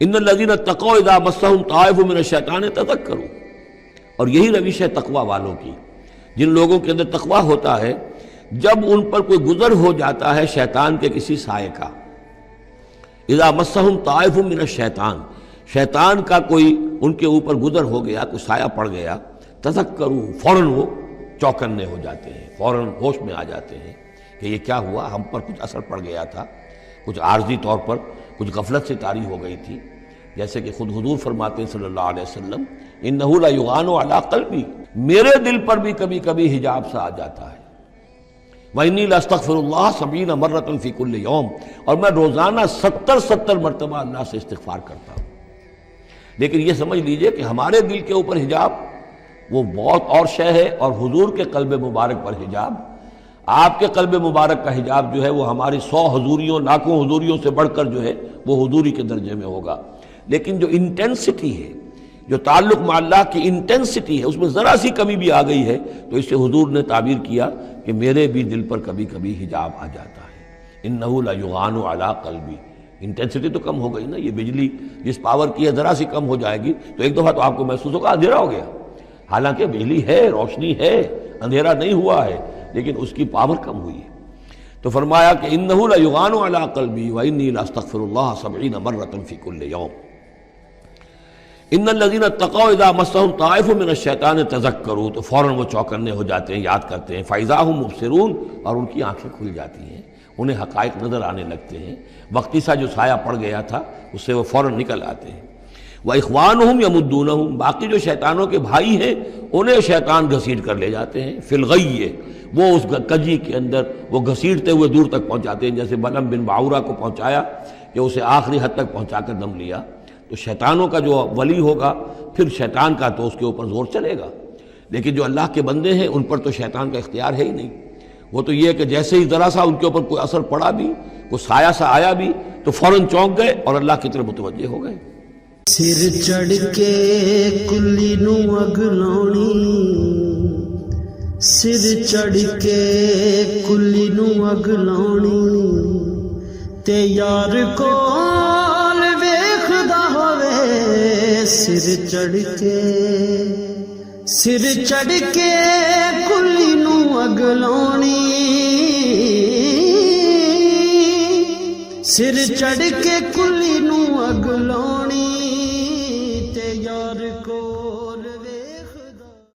ان الذین اتقوا اذا مسهم طائف من الشیطان تذکروا، اور یہی روش ہے تقوی والوں کی، جن لوگوں کے اندر تقوی ہوتا ہے جب ان پر کوئی گزر ہو جاتا ہے شیطان کے کسی سائے کا، اذا مسهم طائف من الشیطان، شیطان کا کوئی ان کے اوپر گزر ہو گیا، کوئی سایہ پڑ گیا، تذکروا، فوراً وہ چوکنے ہو جاتے ہیں، فوراً ہوش میں آ جاتے ہیں کہ یہ کیا ہوا، ہم پر کچھ اثر پڑ گیا تھا، کچھ عارضی طور پر کچھ غفلت سے طاری ہو گئی تھی، جیسے کہ خود حضور فرماتے ہیں صلی اللہ علیہ وسلم انہ لیغان علی قلبی، میرے دل پر بھی کبھی کبھی حجاب سا آ جاتا ہے، وانی لاستغفر اللہ 70 مرۃ فی کل یوم، اور میں روزانہ 70 مرتبہ اللہ سے استغفار کرتا ہوں۔ لیکن یہ سمجھ لیجئے کہ ہمارے دل کے اوپر حجاب وہ بہت اور شے ہے، اور حضور کے قلب مبارک پر حجاب، آپ کے قلب مبارک کا حجاب جو ہے وہ ہماری 100 حضوریوں لاکھوں حضوریوں سے بڑھ کر جو ہے وہ حضوری کے درجے میں ہوگا۔ لیکن جو انٹینسٹی ہے، جو تعلق مع اللہ کی انٹینسٹی ہے، اس میں ذرا سی کمی بھی آ گئی ہے تو اس سے حضور نے تعبیر کیا کہ میرے بھی دل پر کبھی کبھی حجاب آ جاتا ہے، انہ لیغان علی قلبی، انٹینسٹی تو کم ہو گئی نا، یہ بجلی جس پاور کی ہے ذرا سی کم ہو جائے گی تو ایک دفعہ تو آپ کو محسوس ہوگا اندھیرا ہو گیا، حالانکہ بجلی ہے، روشنی ہے، اندھیرا نہیں ہوا ہے، لیکن اس کی پاور کم ہوئی ہے۔ تو فرمایا کہ انہ لیغان علی قلبی وانی لاستغفر اللہ 70 مرۃ فی کل یوم۔ ان الذین اتقوا اذا مسهم طائف من الشیطان تذکروا، تو فوراً وہ چوکنے ہو جاتے ہیں، یاد کرتے ہیں، فاذا هم مبصرون، اور ان کی آنکھیں کھل جاتی ہیں، انہیں حقائق نظر آنے لگتے ہیں، وقتی سا جو سایہ پڑ گیا تھا اس سے وہ فوراً نکل آتے ہیں۔ وَإِخْوَانُهُمْ يَمُدُّونَهُمْ، باقی جو شیطانوں کے بھائی ہیں انہیں شیطان گھسیٹ کر لے جاتے ہیں، فی الغی، وہ اس کجی کے اندر وہ گھسیٹتے ہوئے دور تک پہنچاتے ہیں، جیسے بلعم بن باعورہ کو پہنچایا کہ اسے آخری حد تک پہنچا کر دم لیا۔ تو شیطانوں کا جو ولی ہوگا پھر شیطان کا تو اس کے اوپر زور چلے گا، لیکن جو اللہ کے بندے ہیں ان پر تو شیطان کا اختیار ہے ہی نہیں، وہ تو یہ ہے کہ جیسے ہی ذرا سا ان کے اوپر کوئی اثر پڑا بھی، کوئی سایہ سا آیا بھی تو فوراً چونک گئے اور اللہ کی طرف متوجہ ہو گئے۔ سر چڑھ کے کلی نو اگ لاؤنی، سر چڑھ کے کلی نو اگ لاؤنی، تے یار کول ویکھدا ہووے، سر چڑھ کے کلی نو اگ لاؤنی، سر چڑھ کے کلی نو اگ لاؤنی،